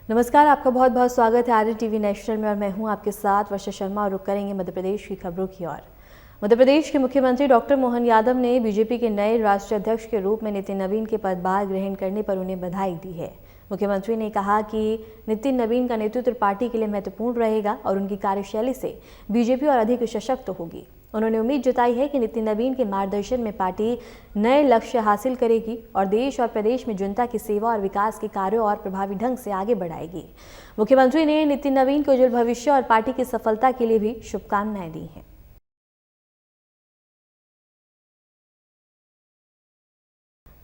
नमस्कार, आपका बहुत बहुत स्वागत है आर्य टीवी नेशनल में और मैं हूं आपके साथ वर्षा शर्मा। और रुक करेंगे मध्य प्रदेश की खबरों की ओर। मध्य प्रदेश के मुख्यमंत्री डॉक्टर मोहन यादव ने बीजेपी के नए राष्ट्रीय अध्यक्ष के रूप में नितिन नवीन के पदभार ग्रहण करने पर उन्हें बधाई दी है। मुख्यमंत्री ने कहा कि नितिन नवीन का नेतृत्व पार्टी के लिए महत्वपूर्ण रहेगा और उनकी कार्यशैली से बीजेपी और अधिक सशक्त होगी। उन्होंने उम्मीद जताई है कि नितिन नवीन के मार्गदर्शन में पार्टी नए लक्ष्य हासिल करेगी और देश और प्रदेश में जनता की सेवा और विकास के कार्यों और प्रभावी ढंग से आगे बढ़ाएगी। मुख्यमंत्री ने नितिन नवीन को उज्जवल भविष्य और पार्टी की सफलता के लिए भी शुभकामनाएं दी हैं।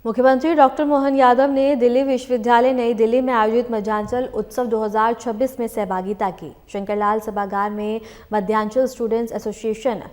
मुख्यमंत्री डॉक्टर मोहन यादव ने दिल्ली विश्वविद्यालय नई दिल्ली में आयोजित मध्यांचल उत्सव 2026 में सहभागिता की। शंकरलाल सभागार में मध्यांचल स्टूडेंट्स एसोसिएशन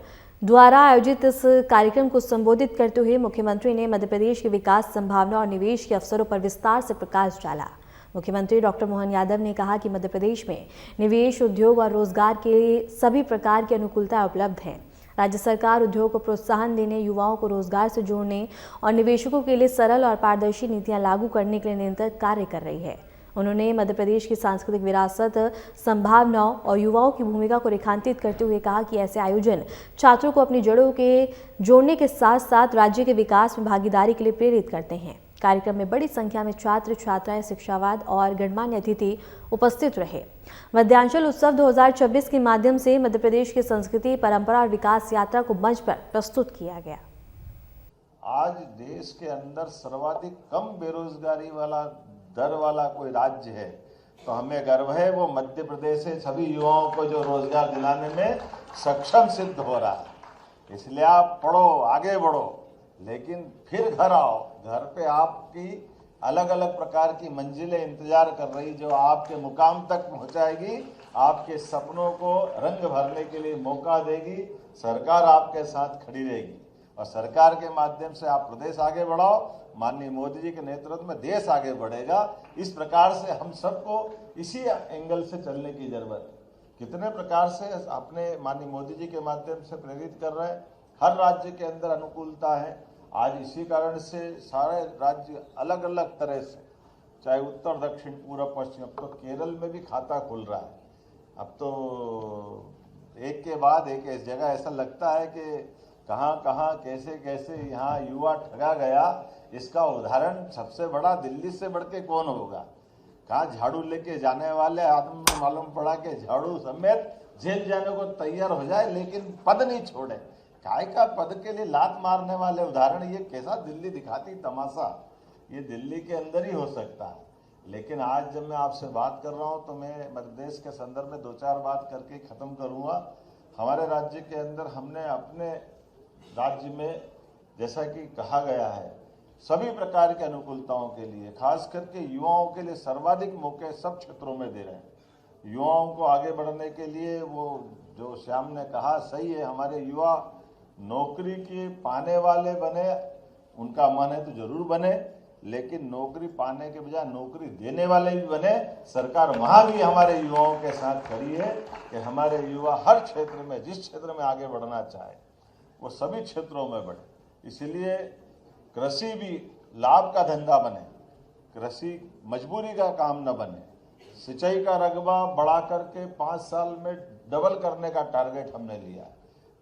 द्वारा आयोजित इस कार्यक्रम को संबोधित करते हुए मुख्यमंत्री ने मध्य प्रदेश की विकास संभावना और निवेश के अवसरों पर विस्तार से प्रकाश डाला। मुख्यमंत्री डॉक्टर मोहन यादव ने कहा कि मध्य प्रदेश में निवेश, उद्योग और रोजगार के लिए सभी प्रकार की अनुकूलता उपलब्ध हैं। राज्य सरकार उद्योग को प्रोत्साहन देने, युवाओं को रोजगार से जोड़ने और निवेशकों के लिए सरल और पारदर्शी नीतियां लागू करने के लिए निरंतर कार्य कर रही है। उन्होंने मध्य प्रदेश की सांस्कृतिक विरासत, संभावनाओं और युवाओं की भूमिका को रेखांकित करते हुए कहा कि ऐसे आयोजन छात्रों को अपनी जड़ों के जोड़ने के साथ साथ राज्य के विकास में भागीदारी के लिए प्रेरित करते हैं। कार्यक्रम में बड़ी संख्या में छात्र, छात्राएं, शिक्षावाद और गणमान्य अतिथि उपस्थित रहे। मध्यांचल उत्सव 2026 के माध्यम से मध्य प्रदेश की संस्कृति, परंपरा और विकास यात्रा को मंच पर प्रस्तुत किया गया। आज देश के अंदर सर्वाधिक कम बेरोजगारी वाला दर वाला कोई राज्य है तो हमें गर्व है। वो मध्य प्रदेश से सभी युवाओं को जो रोजगार दिलाने में सक्षम सिद्ध हो रहा है। इसलिए आप पढ़ो, आगे बढ़ो, लेकिन फिर घर आओ। घर पे आपकी अलग अलग प्रकार की मंजिलें इंतजार कर रही, जो आपके मुकाम तक पहुंचाएगी, आपके सपनों को रंग भरने के लिए मौका देगी। सरकार आपके साथ खड़ी रहेगी और सरकार के माध्यम से आप प्रदेश आगे बढ़ाओ। माननीय मोदी जी के नेतृत्व में देश आगे बढ़ेगा। इस प्रकार से हम सबको इसी एंगल से चलने की जरूरत है। कितने प्रकार से अपने माननीय मोदी जी के माध्यम से प्रेरित कर रहे हैं। हर राज्य के अंदर अनुकूलता है। आज इसी कारण से सारे राज्य अलग अलग तरह से, चाहे उत्तर, दक्षिण, पूर्व, पश्चिम, अब तो केरल में भी खाता खुल रहा है। अब तो एक के बाद एक इस जगह ऐसा लगता है कि कहाँ कहाँ कैसे कैसे यहाँ युवा ठगा गया। इसका उदाहरण सबसे बड़ा दिल्ली से बढ़ के कौन होगा। कहाँ झाड़ू लेके जाने वाले आदमी में मालूम पड़ा कि झाड़ू समेत जेल जाने को तैयार हो जाए, लेकिन पद नहीं छोड़े। काय का पद के लिए लात मारने वाले उदाहरण, ये कैसा दिल्ली दिखाती तमाशा, ये दिल्ली के अंदर ही हो सकता है। लेकिन आज जब मैं आपसे बात कर रहा हूँ तो मैं मध्य प्रदेश के संदर्भ में 2-4 बात करके खत्म करूँगा। हमारे राज्य के अंदर हमने अपने राज्य में, जैसा कि कहा गया है, सभी प्रकार की अनुकूलताओं के लिए, खास करके युवाओं के लिए सर्वाधिक मौके सब क्षेत्रों में दे रहे हैं। युवाओं को आगे बढ़ने के लिए वो जो श्याम ने कहा सही है, हमारे युवा नौकरी के पाने वाले बने, उनका मन है तो जरूर बने, लेकिन नौकरी पाने के बजाय नौकरी देने वाले भी बने। सरकार वहां भी हमारे युवाओं के साथ खड़ी है कि हमारे युवा हर क्षेत्र में, जिस क्षेत्र में आगे बढ़ना चाहे वो सभी क्षेत्रों में बढ़े। इसलिए कृषि भी लाभ का धंधा बने, कृषि मजबूरी का काम न बने। सिंचाई का रकबा बढ़ा करके 5 साल में डबल करने का टारगेट हमने लिया।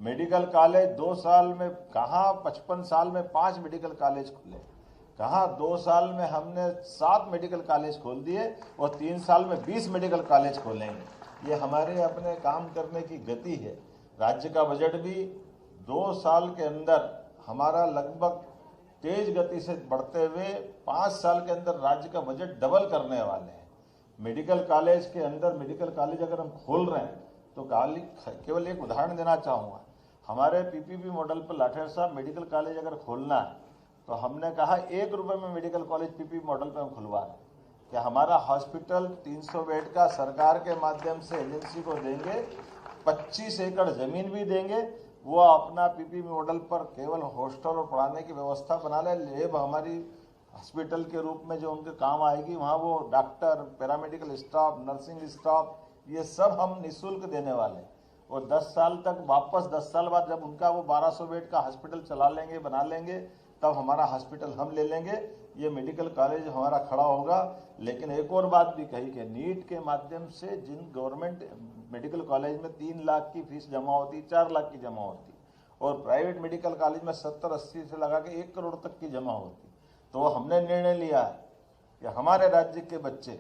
मेडिकल कॉलेज 2 साल में, कहाँ 55 साल में 5 मेडिकल कॉलेज खुले, कहाँ 2 साल में हमने 7 मेडिकल कॉलेज खोल दिए और 3 साल में 20 मेडिकल कॉलेज खोलेंगे। ये हमारे अपने काम करने की गति है। राज्य का बजट भी 2 साल के अंदर हमारा लगभग तेज गति से बढ़ते हुए 5 साल के अंदर राज्य का बजट डबल करने वाले हैं। मेडिकल कॉलेज के अंदर, मेडिकल कॉलेज अगर हम खोल रहे हैं तो केवल एक उदाहरण देना चाहूँगा। हमारे पीपीपी मॉडल पर लाठेर साहब मेडिकल कॉलेज अगर खोलना है तो हमने कहा 1 रुपये में मेडिकल कॉलेज पीपीपी मॉडल पर हम खुलवा रहे हैं। कि हमारा हॉस्पिटल 300 बेड का सरकार के माध्यम से एजेंसी को देंगे, 25 एकड़ जमीन भी देंगे, वो अपना पीपीपी मॉडल पर केवल हॉस्टल और पढ़ाने की व्यवस्था बना ले। लेब हमारी हॉस्पिटल के रूप में जो उनके काम आएगी, वहाँ वो doctor, paramedical staff, nursing staff, ये सब हम निःशुल्क देने वाले। और 10 साल तक वापस 10 साल बाद जब उनका वो 1200 बेड का हॉस्पिटल चला लेंगे, बना लेंगे, तब हमारा हॉस्पिटल हम ले लेंगे। ये मेडिकल कॉलेज हमारा खड़ा होगा। लेकिन एक और बात भी कही कि नीट के माध्यम से जिन गवर्नमेंट मेडिकल कॉलेज में 3 लाख की फीस जमा होती, 4 लाख की जमा होती, और प्राइवेट मेडिकल कॉलेज में 70-80 से लगा के 1 करोड़ तक की जमा होती, तो हमने निर्णय लिया है कि हमारे राज्य के बच्चे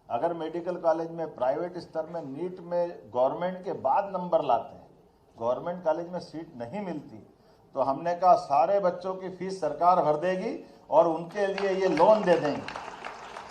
अगर मेडिकल कॉलेज में प्राइवेट स्तर में नीट में गवर्नमेंट के बाद नंबर लाते हैं, गवर्नमेंट कॉलेज में सीट नहीं मिलती, तो हमने कहा सारे बच्चों की फीस सरकार भर देगी और उनके लिए ये लोन दे देंगे।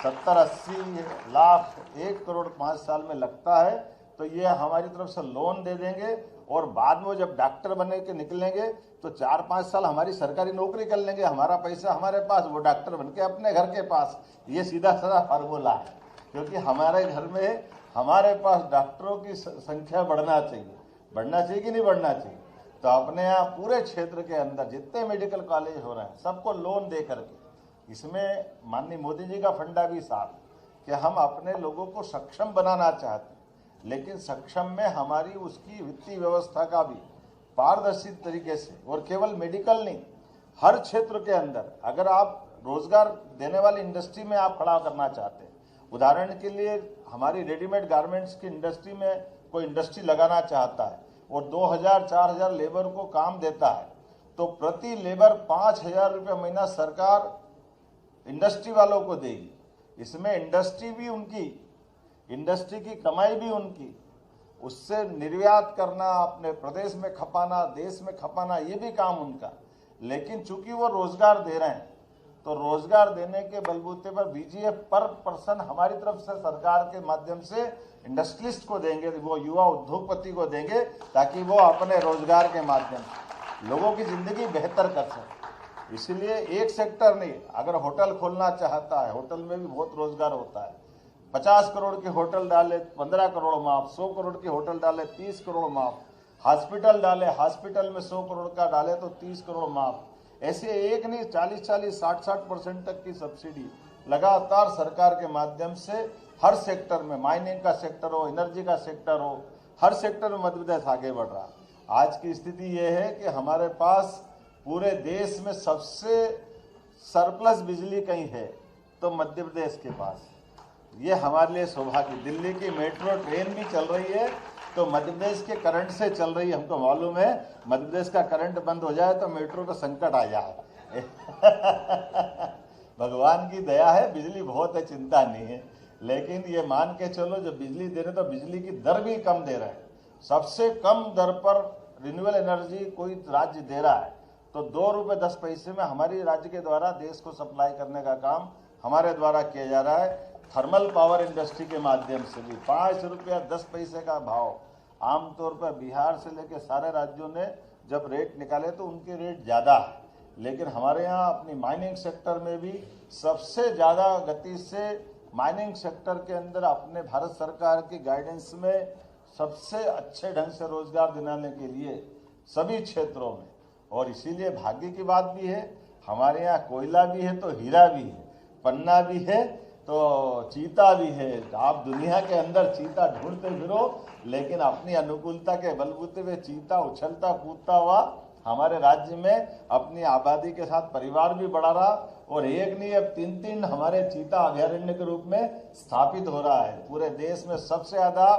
70-80 लाख 1 करोड़ 5 साल में लगता है, तो ये हमारी तरफ से लोन दे देंगे और बाद में जब डॉक्टर बने के निकलेंगे तो 4-5 साल हमारी सरकारी नौकरी कर लेंगे, हमारा पैसा हमारे पास, वो डॉक्टर बन के अपने घर के पास। ये सीधा साधा फार्मूला है, क्योंकि हमारे घर में हमारे पास डॉक्टरों की संख्या बढ़ना चाहिए कि नहीं बढ़ना चाहिए। तो अपने यहाँ पूरे क्षेत्र के अंदर जितने मेडिकल कॉलेज हो रहे हैं सबको लोन दे करके, इसमें माननीय मोदी जी का फंडा भी साफ कि हम अपने लोगों को सक्षम बनाना चाहते हैं, लेकिन सक्षम में हमारी उसकी वित्तीय व्यवस्था का भी पारदर्शी तरीके से, और केवल मेडिकल नहीं, हर क्षेत्र के अंदर अगर आप रोजगार देने वाली इंडस्ट्री में आप खड़ा करना चाहते हैं, उदाहरण के लिए हमारी रेडीमेड गारमेंट्स की इंडस्ट्री में कोई इंडस्ट्री लगाना चाहता है और 2000-4000 लेबर को काम देता है, तो प्रति लेबर 5000 रुपये महीना सरकार इंडस्ट्री वालों को देगी। इसमें इंडस्ट्री भी उनकी, इंडस्ट्री की कमाई भी उनकी, उससे निर्यात करना, अपने प्रदेश में खपाना, देश में खपाना, ये भी काम उनका। लेकिन चूंकि वो रोजगार दे रहे हैं, तो रोजगार देने के बलबूते पर बीजीएफ पर पर्सन हमारी तरफ से सरकार के माध्यम से इंडस्ट्रियलिस्ट को देंगे, वो युवा उद्योगपति को देंगे, ताकि वो अपने रोजगार के माध्यम से लोगों की जिंदगी बेहतर कर सके। इसलिए एक सेक्टर नहीं, अगर होटल खोलना चाहता है, होटल में भी बहुत रोजगार होता है, 50 करोड़ के होटल डाले 15 करोड़ माफ, 100 करोड़ के होटल डाले 30 करोड़ माफ, हॉस्पिटल डाले, हॉस्पिटल में 100 करोड़ का डाले तो 30 करोड़ माफ। ऐसे एक नहीं, 40-40, 60-60% तक की सब्सिडी लगातार सरकार के माध्यम से हर सेक्टर में, माइनिंग का सेक्टर हो, एनर्जी का सेक्टर हो, हर सेक्टर में मध्य प्रदेश आगे बढ़ रहा है। आज की स्थिति यह है कि हमारे पास पूरे देश में सबसे सरप्लस बिजली कहीं है तो मध्य प्रदेश के पास। ये हमारे लिए सौभाग्य। दिल्ली की मेट्रो ट्रेन भी चल रही है तो मध्य प्रदेश के करंट से चल रही है। हमको मालूम है मध्य प्रदेश का करंट बंद हो जाए तो मेट्रो का संकट आ जाए। भगवान की दया है, बिजली बहुत है, चिंता नहीं है। लेकिन ये मान के चलो, जब बिजली दे रहे तो बिजली की दर भी कम दे रहे हैं। सबसे कम दर पर रिन्यूएबल एनर्जी कोई राज्य दे रहा है तो 2 रुपये 10 पैसे में हमारी राज्य के द्वारा देश को सप्लाई करने का काम हमारे द्वारा किया जा रहा है। थर्मल पावर इंडस्ट्री के माध्यम से भी 5 रुपया 10 पैसे का भाव, आमतौर पर बिहार से लेकर सारे राज्यों ने जब रेट निकाले तो उनके रेट ज़्यादा है, लेकिन हमारे यहाँ अपनी माइनिंग सेक्टर में भी सबसे ज़्यादा गति से माइनिंग सेक्टर के अंदर अपने भारत सरकार की गाइडेंस में सबसे अच्छे ढंग से रोजगार दिलाने के लिए सभी क्षेत्रों में। और इसीलिए भाग्य की बात भी है, हमारे यहाँ कोयला भी है तो हीरा भी है, पन्ना भी है तो चीता भी है। आप दुनिया के अंदर चीता ढूंढते फिरो, लेकिन अपनी अनुकूलता के बलबूते पे चीता उछलता कूदता हुआ हमारे राज्य में अपनी आबादी के साथ परिवार भी बढ़ा रहा, और एक नहीं अब 3-3 हमारे चीता अभयारण्य के रूप में स्थापित हो रहा है। पूरे देश में सबसे ज्यादा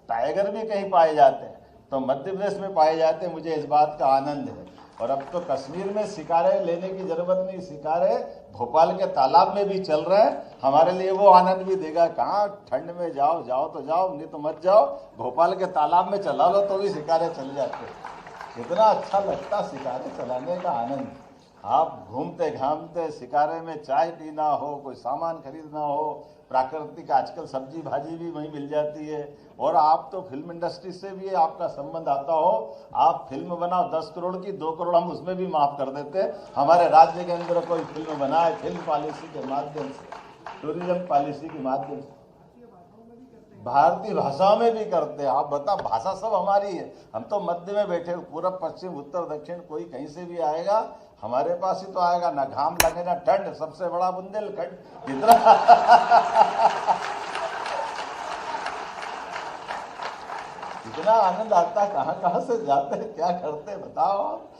टाइगर भी कहीं पाए जाते हैं तो मध्य प्रदेश में पाए जाते हैं। मुझे इस बात का आनंद है। और अब तो कश्मीर में शिकारे लेने की जरूरत नहीं, शिकारे भोपाल के तालाब में भी चल रहे हैं। हमारे लिए वो आनंद भी देगा। कहाँ ठंड में जाओ तो जाओ, नहीं तो मत जाओ, भोपाल के तालाब में चला लो तो भी शिकारे चल जाते हैं। कितना अच्छा लगता शिकारे चलाने का आनंद। आप घूमते घामते शिकारे में चाय पीना हो, कोई सामान खरीदना हो, प्राकृतिक आजकल सब्जी भाजी भी वहीं मिल जाती है। और आप तो फिल्म इंडस्ट्री से भी आपका संबंध आता हो, आप फिल्म बनाओ 10 करोड़ की, 2 करोड़ हम उसमें भी माफ कर देते हैं। हमारे राज्य के अंदर कोई फिल्म बनाए फिल्म पॉलिसी के माध्यम से, टूरिज्म पॉलिसी के माध्यम से, भारतीय भाषाओं में भी करते हैं। आप बताओ, भाषा सब हमारी है। हम तो मध्य में बैठे, पूरब पश्चिम उत्तर दक्षिण, कोई कहीं से भी आएगा हमारे पास ही तो आएगा। ना घाम लगे ना ठंड, सबसे बड़ा बुंदेलखंड। इतना आनंद आता है। कहाँ कहाँ से जाते हैं, क्या करते हैं बताओ आप।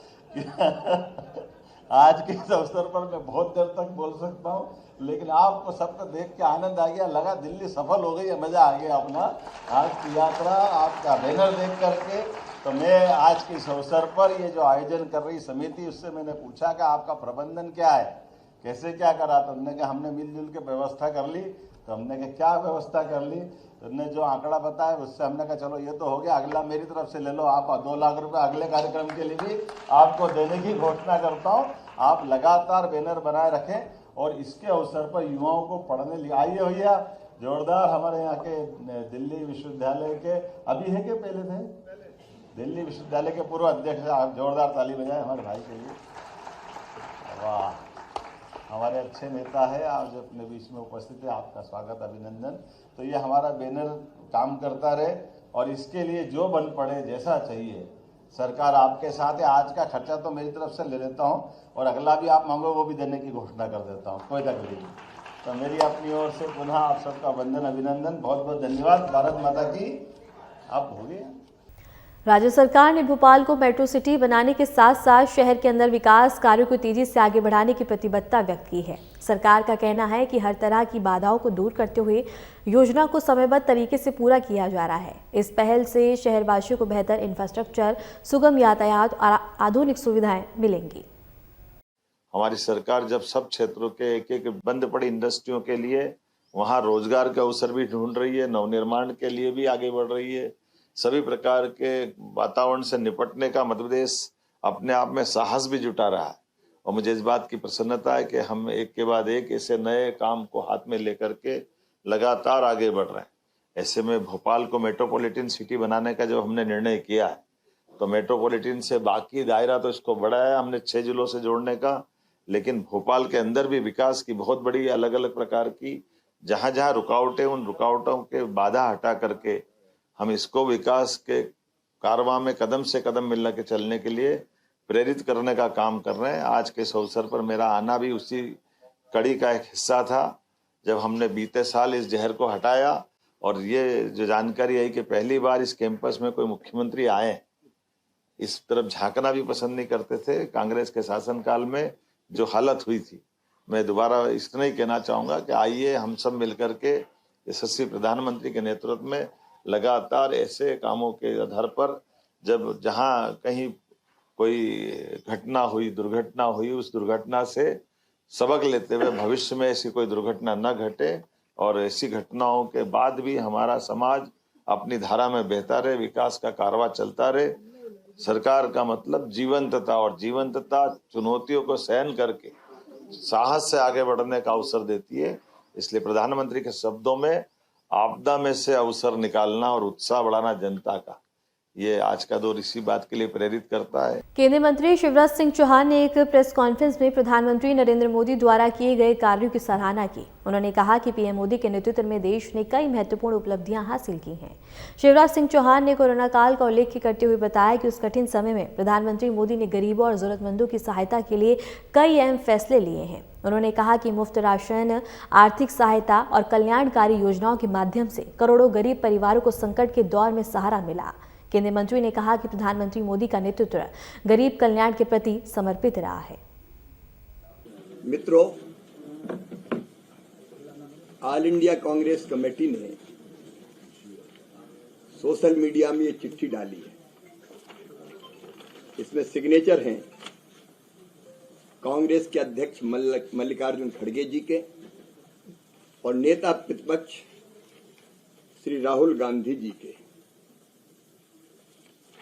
आज के इस अवसर पर मैं बहुत देर तक बोल सकता हूँ, लेकिन आपको सबको देख के आनंद आ गया, लगा दिल्ली सफल हो गई, मजा आ गया अपना आज की यात्रा, आपका बैनर देख करके। तो मैं आज के इस अवसर पर ये जो आयोजन कर रही समिति, उससे मैंने पूछा कि आपका प्रबंधन क्या है, कैसे क्या करा। तो हमने कहा हमने मिलजुल के व्यवस्था कर ली। तो हमने कहा क्या व्यवस्था कर ली, तुमने जो आंकड़ा बताया उससे हमने कहा चलो ये तो हो गया, अगला मेरी तरफ से ले लो आप 2 लाख रुपए अगले कार्यक्रम के लिए भी आपको देने की घोषणा करता हूँ। आप लगातार बैनर बनाए रखें और इसके अवसर पर युवाओं को पढ़ने लिए आइए भैया। जोरदार हमारे यहाँ के दिल्ली विश्वविद्यालय के अभी है कि पहले थे, दिल्ली विश्वविद्यालय के पूर्व अध्यक्ष, आप जोरदार ताली बजाएं हमारे भाई के लिए। वाह, हमारे अच्छे नेता है, आज अपने बीच में उपस्थित है, आपका स्वागत अभिनंदन। तो ये हमारा बैनर काम करता रहे और इसके लिए जो बन पड़े जैसा चाहिए सरकार आपके साथ है। आज का खर्चा तो मेरी तरफ से ले लेता हूँ और अगला भी आप मांगो वो भी देने की घोषणा कर देता हूँ, कोई तकलीफ नहीं। तो मेरी अपनी ओर से पुनः आप सबका वंदन अभिनंदन, बहुत बहुत धन्यवाद। भारत माता की। आप हो गए। राज्य सरकार ने भोपाल को मेट्रो सिटी बनाने के साथ साथ शहर के अंदर विकास कार्यों को तेजी से आगे बढ़ाने की प्रतिबद्धता व्यक्त की है। सरकार का कहना है कि हर तरह की बाधाओं को दूर करते हुए योजना को समयबद्ध तरीके से पूरा किया जा रहा है। इस पहल से शहरवासियों को बेहतर इंफ्रास्ट्रक्चर, सुगम यातायात और आधुनिक सुविधाएं मिलेंगी। हमारी सरकार जब सब क्षेत्रों के एक एक बंद पड़ी इंडस्ट्रियों के लिए वहां रोजगार के अवसर भी ढूंढ रही है, नवनिर्माण के लिए भी आगे बढ़ रही है, सभी प्रकार के वातावरण से निपटने का मध्य प्रदेश अपने आप में साहस भी जुटा रहा है। और मुझे इस बात की प्रसन्नता है कि हम एक के बाद एक ऐसे नए काम को हाथ में लेकर के लगातार आगे बढ़ रहे हैं। ऐसे में भोपाल को मेट्रोपॉलिटन सिटी बनाने का जो हमने निर्णय किया है, तो मेट्रोपॉलिटन से बाकी दायरा तो इसको बढ़ाया हमने 6 जिलों से जोड़ने का, लेकिन भोपाल के अंदर भी विकास की बहुत बड़ी अलग अलग प्रकार की जहां जहां रुकावटें, उन रुकावटों के बाधा हटा करके हम इसको विकास के कारवां में कदम से कदम मिला के चलने के लिए प्रेरित करने का काम कर रहे हैं। आज के इस अवसर पर मेरा आना भी उसी कड़ी का एक हिस्सा था, जब हमने बीते साल इस जहर को हटाया और ये जो जानकारी आई कि पहली बार इस कैंपस में कोई मुख्यमंत्री आए, इस तरफ झांकना भी पसंद नहीं करते थे। कांग्रेस के शासनकाल में जो हालत हुई थी, मैं दोबारा इतना ही कहना चाहूंगा कि आइए हम सब मिलकर के यशस्वी प्रधानमंत्री के नेतृत्व में लगातार ऐसे कामों के आधार पर जब जहां कहीं कोई घटना हुई, दुर्घटना हुई, उस दुर्घटना से सबक लेते हुए भविष्य में ऐसी कोई दुर्घटना न घटे और ऐसी घटनाओं के बाद भी हमारा समाज अपनी धारा में बहता रहे, विकास का कारवां चलता रहे। सरकार का मतलब जीवंतता, और जीवंतता चुनौतियों को सहन करके साहस से आगे बढ़ने का अवसर देती है। इसलिए प्रधानमंत्री के शब्दों में आपदा में से अवसर निकालना और उत्साह बढ़ाना जनता का, ये आज का दौर इसी बात के लिए प्रेरित करता है। केंद्रीय मंत्री शिवराज सिंह चौहान ने एक प्रेस कॉन्फ्रेंस में प्रधानमंत्री नरेंद्र मोदी द्वारा किए गए कार्यों की सराहना की। उन्होंने कहा कि पीएम मोदी के नेतृत्व में देश ने कई महत्वपूर्ण उपलब्धियां हासिल की हैं। शिवराज सिंह चौहान ने कोरोना काल का उल्लेख करते हुए बताया कि उस कठिन समय में प्रधानमंत्री मोदी ने गरीबों और जरूरतमंदों की सहायता के लिए कई अहम फैसले लिए हैं। उन्होंने कहा कि मुफ्त राशन, आर्थिक सहायता और कल्याणकारी योजनाओं के माध्यम से करोड़ों गरीब परिवारों को संकट के दौर में सहारा मिला। केंद्रीय मंत्री ने कहा कि प्रधानमंत्री मोदी का नेतृत्व गरीब कल्याण के प्रति समर्पित रहा है। मित्रों, ऑल इंडिया कांग्रेस कमेटी ने सोशल मीडिया में ये चिट्ठी डाली है। इसमें सिग्नेचर हैं कांग्रेस के अध्यक्ष मल्लिकार्जुन खड़गे जी के और नेता प्रतिपक्ष श्री राहुल गांधी जी के।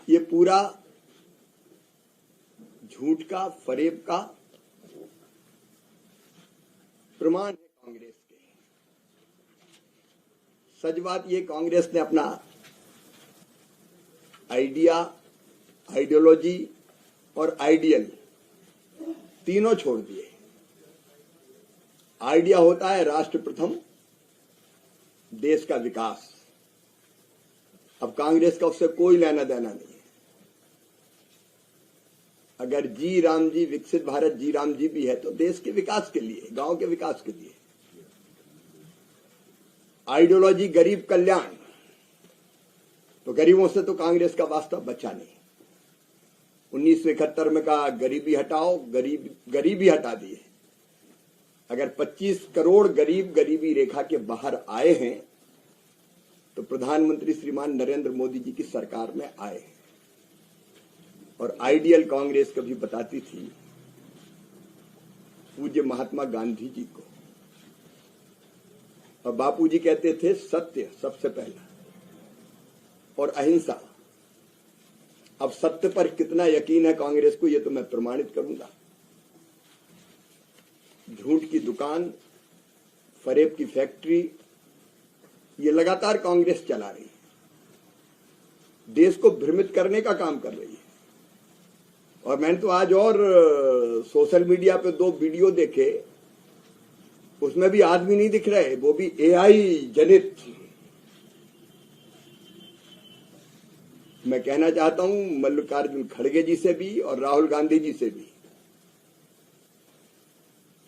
ये पूरा झूठ का, फरेब का प्रमाण है कांग्रेस के। सच बात ये, कांग्रेस ने अपना आइडिया, आइडियोलॉजी और आइडियल तीनों छोड़ दिए। आइडिया होता है राष्ट्र प्रथम, देश का विकास। अब कांग्रेस का उससे कोई लेना देना नहीं है। अगर जी राम जी, विकसित भारत जी राम जी भी है तो देश के विकास के लिए, गांव के विकास के लिए। आइडियोलॉजी गरीब कल्याण, तो गरीबों से तो कांग्रेस का वास्तव बचा नहीं। 1971 में कहा गरीबी हटाओ, गरीबी हटा दी है। अगर 25 करोड़ गरीब गरीबी रेखा के बाहर आए हैं तो प्रधानमंत्री श्रीमान नरेंद्र मोदी जी की सरकार में आए हैं। और आइडियल कांग्रेस कभी बताती थी पूज्य महात्मा गांधी जी को, और बापूजी कहते थे सत्य सबसे पहला और अहिंसा। अब सत्य पर कितना यकीन है कांग्रेस को, यह तो मैं प्रमाणित करूंगा। झूठ की दुकान, फरेब की फैक्ट्री, ये लगातार कांग्रेस चला रही है, देश को भ्रमित करने का काम कर रही है। और मैंने तो आज और सोशल मीडिया पे 2 वीडियो देखे, उसमें भी आदमी नहीं दिख रहे, वो भी एआई जनित। मैं कहना चाहता हूं मल्लिकार्जुन खड़गे जी से भी और राहुल गांधी जी से भी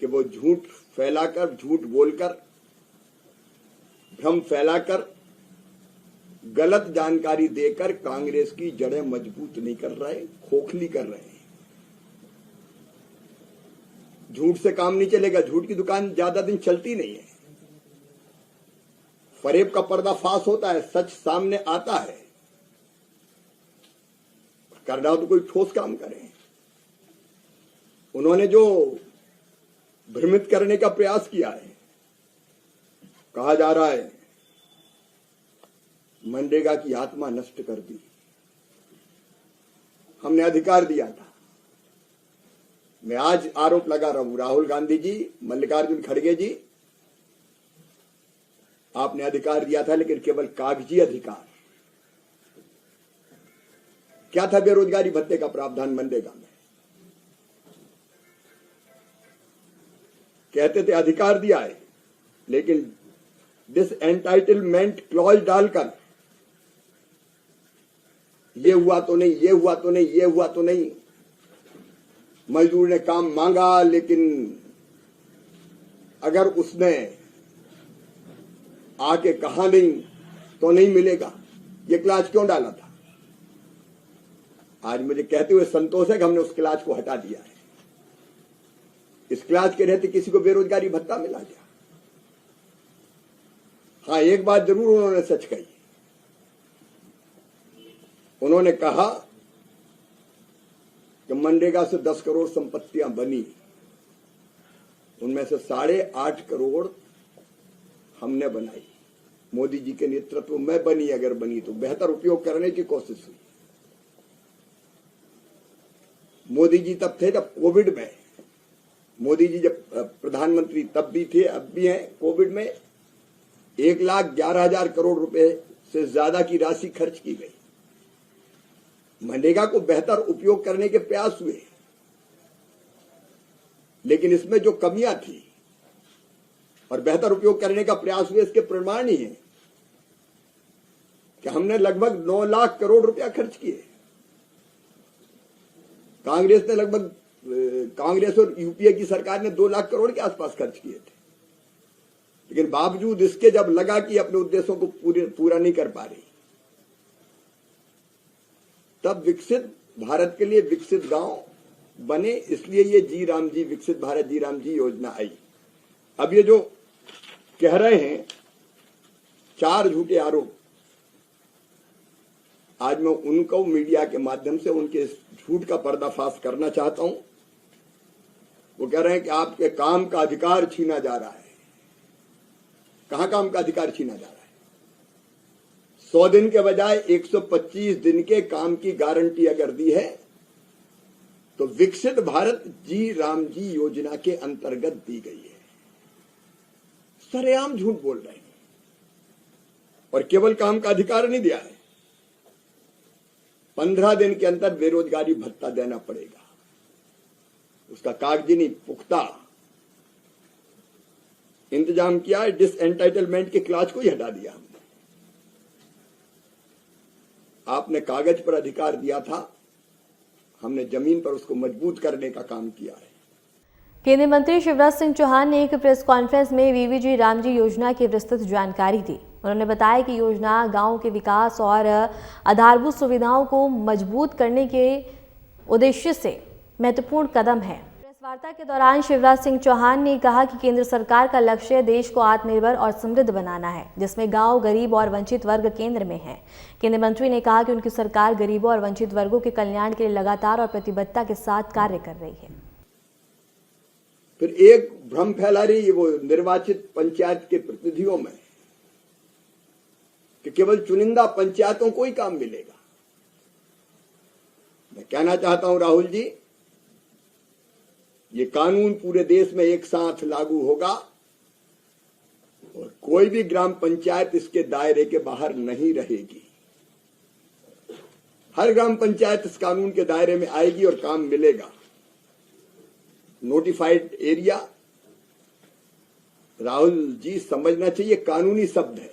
कि वो झूठ फैलाकर, झूठ बोलकर, भ्रम फैलाकर, गलत जानकारी देकर कांग्रेस की जड़ें मजबूत नहीं कर रहे, खोखली कर रहे हैं। झूठ से काम नहीं चलेगा, झूठ की दुकान ज्यादा दिन चलती नहीं है। फरेब का पर्दाफाश होता है, सच सामने आता है। करना हो तो कोई ठोस काम करें। उन्होंने जो भ्रमित करने का प्रयास किया है, कहा जा रहा है मनरेगा की आत्मा नष्ट कर दी, हमने अधिकार दिया था। मैं आज आरोप लगा रहा हूं, राहुल गांधी जी, मल्लिकार्जुन खड़गे जी, आपने अधिकार दिया था लेकिन केवल कागजी अधिकार। क्या था बेरोजगारी भत्ते का प्रावधान मनरेगा में? कहते थे अधिकार दिया है, लेकिन डिस एंटाइटलमेंट क्लॉज डालकर ये हुआ तो नहीं, ये हुआ तो नहीं, ये हुआ तो नहीं। मजदूर ने काम मांगा लेकिन अगर उसने आके कहा नहीं तो नहीं मिलेगा, ये क्लास क्यों डाला था? आज मुझे कहते हुए संतोष है कि हमने उस क्लास को हटा दिया है। इस क्लास के रहते किसी को बेरोजगारी भत्ता मिला क्या? हाँ, एक बात जरूर उन्होंने सच कही। उन्होंने कहा कि मनरेगा से 10 करोड़ संपत्तियां बनी, उनमें से 8.5 करोड़ हमने बनाई, मोदी जी के नेतृत्व में बनी। अगर बनी तो बेहतर उपयोग करने की कोशिश हुई। मोदी जी तब थे जब कोविड में, मोदी जी जब प्रधानमंत्री तब भी थे, अब भी हैं। कोविड में 1,11,000 करोड़ रुपए से ज्यादा की राशि खर्च की गई। मनरेगा को बेहतर उपयोग करने के प्रयास हुए, लेकिन इसमें जो कमियां थी और बेहतर उपयोग करने का प्रयास हुए, इसके प्रमाण ही है कि हमने लगभग 9 लाख करोड़ रुपया खर्च किए। कांग्रेस ने लगभग, कांग्रेस और यूपीए की सरकार ने 2 लाख करोड़ के आसपास खर्च किए थे। लेकिन बावजूद इसके जब लगा कि अपने उद्देश्यों को पूरा नहीं कर पा रही, तब विकसित भारत के लिए विकसित गांव बने। इसलिए ये जी राम जी, विकसित भारत जी राम जी योजना आई। अब ये जो कह रहे हैं 4 झूठे आरोप, आज मैं उनको मीडिया के माध्यम से उनके झूठ का पर्दाफाश करना चाहता हूं। वो कह रहे हैं कि आपके काम का अधिकार छीना जा रहा है। कहां काम का अधिकार छीना जा रहा है? 100 दिन के बजाय 125 दिन के काम की गारंटी अगर दी है तो विकसित भारत जी राम जी योजना के अंतर्गत दी गई है। सरेआम झूठ बोल रहे हैं। और केवल काम का अधिकार नहीं दिया है, 15 दिन के अंदर बेरोजगारी भत्ता देना पड़ेगा। उसका कागजी नहीं, पुख्ता इंतजाम किया है। डिस एंटाइटलमेंट के क्लॉज को ही हटा दिया हमने। आपने कागज पर अधिकार दिया था, हमने जमीन पर उसको मजबूत करने का काम किया है। केंद्रीय मंत्री शिवराज सिंह चौहान ने एक प्रेस कॉन्फ्रेंस में वीवीजी रामजी योजना की विस्तृत जानकारी दी। उन्होंने बताया कि योजना गांवों के विकास और आधारभूत सुविधाओं को मजबूत करने के उद्देश्य से महत्वपूर्ण कदम है। प्रेस वार्ता के दौरान शिवराज सिंह चौहान ने कहा कि केंद्र सरकार का लक्ष्य देश को आत्मनिर्भर और समृद्ध बनाना है, जिसमें गांव, गरीब और वंचित वर्ग केंद्र में है। केंद्रीय मंत्री ने कहा कि उनकी सरकार गरीबों और वंचित वर्गों के कल्याण के लिए लगातार और प्रतिबद्धता के साथ कार्य कर रही है। फिर एक भ्रम फैला रही है वो निर्वाचित पंचायत के प्रतिनिधियों में कि केवल चुनिंदा पंचायतों को ही काम मिलेगा। मैं कहना चाहता हूं राहुल जी, ये कानून पूरे देश में एक साथ लागू होगा और कोई भी ग्राम पंचायत इसके दायरे के बाहर नहीं रहेगी। हर ग्राम पंचायत इस कानून के दायरे में आएगी और काम मिलेगा। नोटिफाइड एरिया, राहुल जी समझना चाहिए, कानूनी शब्द है।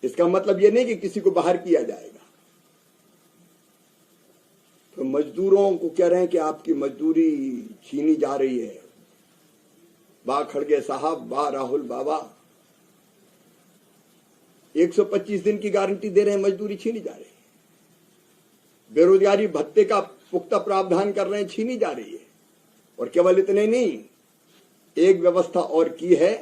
इसका मतलब यह नहीं कि किसी को बाहर किया जाएगा। तो मजदूरों को कह रहे हैं कि आपकी मजदूरी छीनी जा रही है। वाह खड़गे साहब, वाह राहुल बाबा, 125 दिन की गारंटी दे रहे हैं, मजदूरी छीनी जा रही है। बेरोजगारी भत्ते का पुख्ता प्रावधान कर रहे हैं, छीनी जा रही है। और केवल इतने नहीं, एक व्यवस्था और की है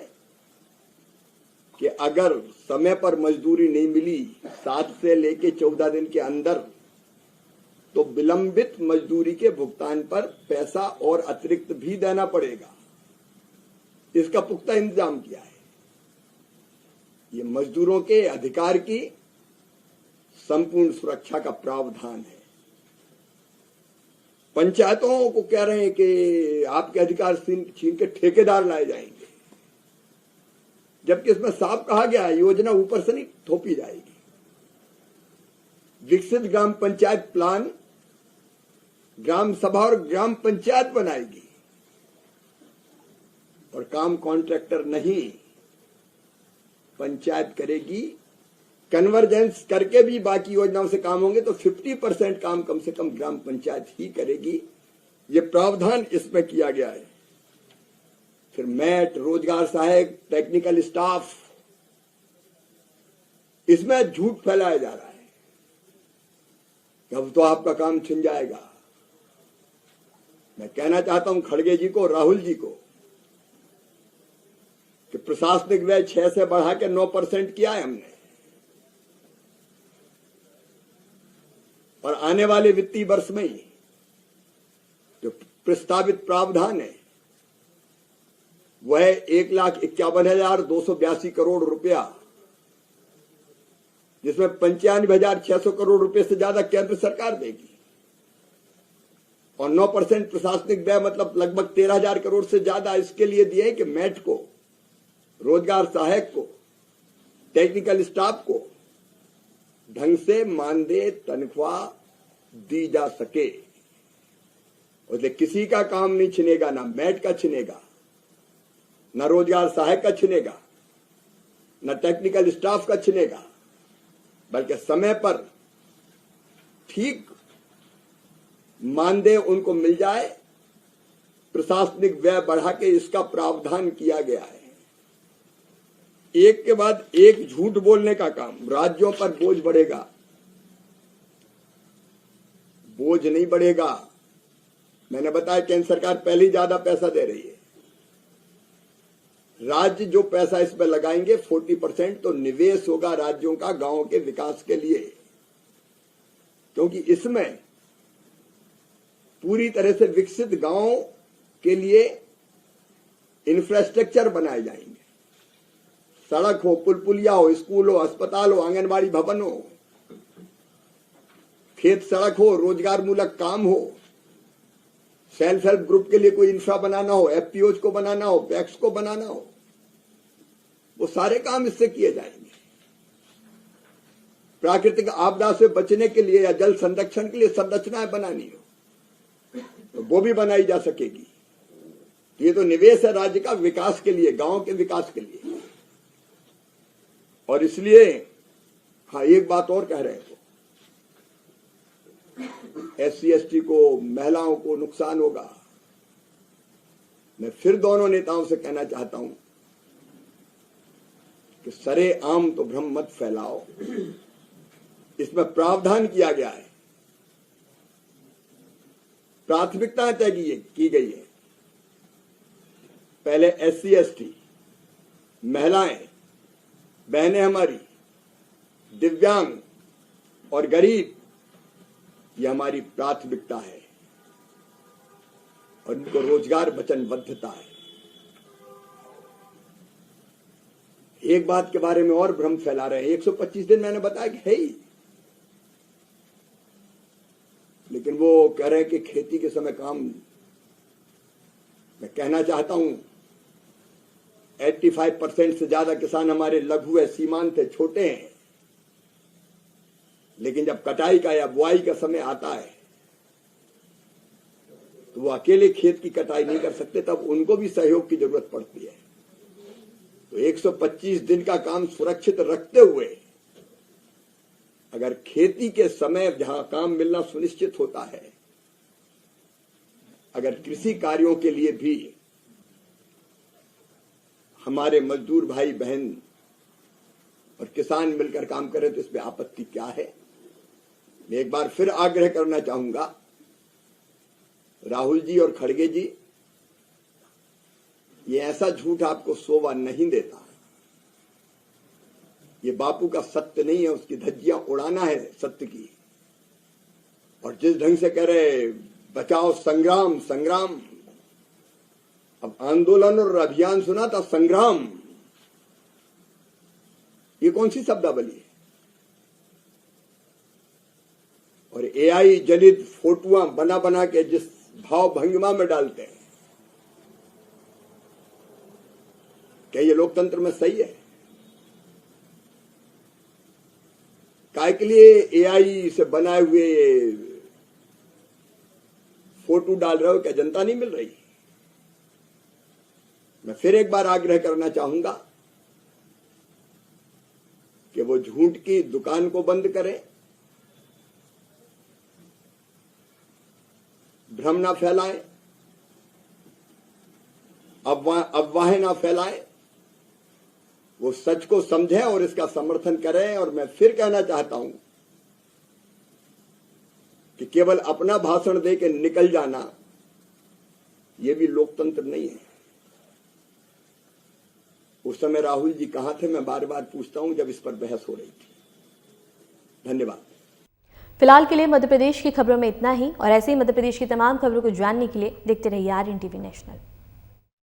कि अगर समय पर मजदूरी नहीं मिली 7 से लेके 14 दिन के अंदर, तो विलंबित मजदूरी के भुगतान पर पैसा और अतिरिक्त भी देना पड़ेगा। इसका पुख्ता इंतजाम किया है। ये मजदूरों के अधिकार की संपूर्ण सुरक्षा का प्रावधान है। पंचायतों को कह रहे हैं कि आपके अधिकार छीन के ठेकेदार लाए जाएंगे, जबकि इसमें साफ कहा गया है योजना ऊपर से नहीं थोपी जाएगी। विकसित ग्राम पंचायत प्लान ग्राम सभा और ग्राम पंचायत बनाएगी और काम कॉन्ट्रैक्टर नहीं, पंचायत करेगी। कन्वर्जेंस करके भी बाकी योजनाओं से काम होंगे तो 50% काम कम से कम ग्राम पंचायत ही करेगी। ये प्रावधान इसमें किया गया है। फिर मैट, रोजगार सहायक, टेक्निकल स्टाफ, इसमें झूठ फैलाया जा रहा है कि अब तो आपका काम छिन जाएगा। मैं कहना चाहता हूं खड़गे जी को, राहुल जी को, कि प्रशासनिक व्यय 6 से बढ़ा के 9% किया है हमने, और आने वाले वित्तीय वर्ष में ही जो प्रस्तावित प्रावधान है वह 1,51,282 करोड़ रुपया, जिसमें 95,600 करोड़ रुपए से ज्यादा केंद्र सरकार देगी और 9% प्रशासनिक व्यय मतलब लगभग 13,000 करोड़ से ज्यादा इसके लिए दिए है कि मैट को, रोजगार सहायक को, टेक्निकल स्टाफ को ढंग से मानदेय तनख्वाह दी जा सके। और किसी का काम नहीं छिनेगा, ना मैट का छिनेगा, ना रोजगार सहायक का छिनेगा, ना टेक्निकल स्टाफ का छिनेगा, बल्कि समय पर ठीक मानदेय उनको मिल जाए। प्रशासनिक व्यय बढ़ा के इसका प्रावधान किया गया है। एक के बाद एक झूठ बोलने का काम, राज्यों पर बोझ बढ़ेगा। बोझ नहीं बढ़ेगा। मैंने बताया केंद्र सरकार पहले ही ज्यादा पैसा दे रही है। राज्य जो पैसा इसमें लगाएंगे 40% तो निवेश होगा राज्यों का गांवों के विकास के लिए, क्योंकि इसमें पूरी तरह से विकसित गांवों के लिए इंफ्रास्ट्रक्चर बनाए जाएंगे। सड़क हो, पुल पुलिया हो, स्कूल हो, अस्पताल हो, आंगनबाड़ी भवन हो, खेत सड़क हो, रोजगार मूलक काम हो, सेल्फ हेल्प ग्रुप के लिए कोई इंफ्रा बनाना हो, एफपीओज को बनाना हो, पैक्स को बनाना हो, वो सारे काम इससे किए जाएंगे। प्राकृतिक आपदा से बचने के लिए या जल संरक्षण के लिए संरचनाएं बनानी हो तो वो भी बनाई जा सकेगी। ये तो निवेश है राज्य का विकास के लिए, गांव के विकास के लिए। और इसलिए हाँ, एक बात और कह रहे हो, SC ST को, महिलाओं को नुकसान होगा। मैं फिर दोनों नेताओं से कहना चाहता हूं कि सरेआम तो भ्रम मत फैलाओ। इसमें प्रावधान किया गया है प्राथमिकताएं तय की गई है। पहले SC ST, महिलाएं, बहनें हमारी, दिव्यांग और गरीब, ये हमारी प्राथमिकता है और इनको रोजगार वचनबद्धता है। एक बात के बारे में और भ्रम फैला रहे हैं, 125 दिन मैंने बताया कि है ही, लेकिन वो कह रहे हैं कि खेती के समय काम। मैं कहना चाहता हूं 85% से ज्यादा किसान हमारे लघु है, सीमांत है, छोटे हैं, लेकिन जब कटाई का या बुआई का समय आता है तो वो अकेले खेत की कटाई नहीं कर सकते, तब उनको भी सहयोग की जरूरत पड़ती है। तो 125 दिन का काम सुरक्षित रखते हुए अगर खेती के समय जहां काम मिलना सुनिश्चित होता है, अगर कृषि कार्यों के लिए भी हमारे मजदूर भाई बहन और किसान मिलकर काम करें तो इसमें आपत्ति क्या है। मैं एक बार फिर आग्रह करना चाहूंगा, राहुल जी और खड़गे जी, ये ऐसा झूठ आपको शोभा नहीं देता। ये बापू का सत्य नहीं है, उसकी धज्जियां उड़ाना है सत्य की। और जिस ढंग से कह रहे बचाओ संग्राम संग्राम, अब आंदोलन और अभियान सुना था, संग्राम ये कौन सी शब्दावली है। और AI जनित फोटोआं बना बना के जिस भाव भंगिमा में डालते हैं, क्या ये लोकतंत्र में सही है? काय के लिए AI से बनाए हुए ये फोटो डाल रहे हो? क्या जनता नहीं मिल रही? मैं फिर एक बार आग्रह करना चाहूंगा कि वो झूठ की दुकान को बंद करें, भ्रम ना फैलाएं, अफवाहें ना फैलाएं, वो सच को समझें और इसका समर्थन करें। और मैं फिर कहना चाहता हूं कि केवल अपना भाषण दे के निकल जाना यह भी लोकतंत्र नहीं है। उस समय राहुल जी कहां थे, मैं बार बार पूछता हूं जब इस पर बहस हो रही थी। धन्यवाद। फिलहाल के लिए मध्य प्रदेश की खबरों में इतना ही, और ऐसे ही मध्य प्रदेश की तमाम खबरों को जानने के लिए देखते रहिए RNTV नेशनल।